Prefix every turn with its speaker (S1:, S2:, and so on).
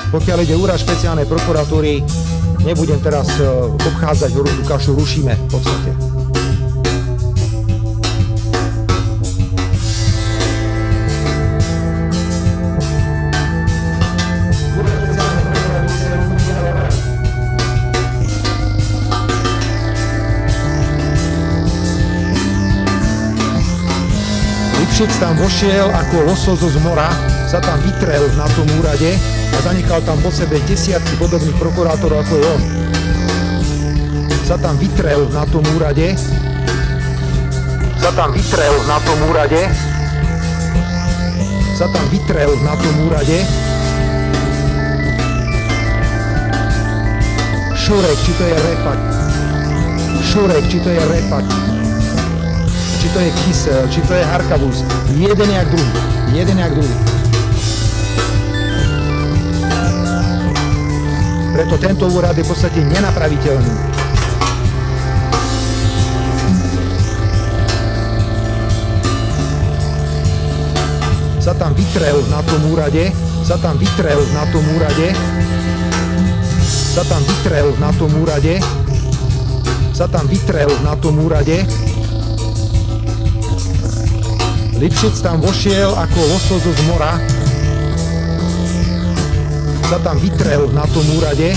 S1: Pokiaľ ide úrad špeciálnej prokuratúry, nebudem teraz obchádzať, tú kašu rušíme v podstate. Lipšic tam vošiel ako losos z mora, sa tam vytrel na tom úrade a zanechal tam po sebe desiatky podobných prokurátorov ako je on. Sa tam vytrel na tom úrade, sa tam vytrel na tom úrade, sa tam vytrel na tom úrade. Šurek, či to je repak, Šurek, či to je repak, či to je Kysel, či to je Harkabus, jeden jak druhý, jeden jak druhý. Preto tento úrad je v podstate nenapraviteľný. Sa tam vytrel na tom úrade, sa tam vytrel na tom úrade, sa tam vytrel na tom úrade, sa tam vytrel na tom úrade. Lipšic tam vošiel ako losos z mora, sa tam vytrel na tom úrade,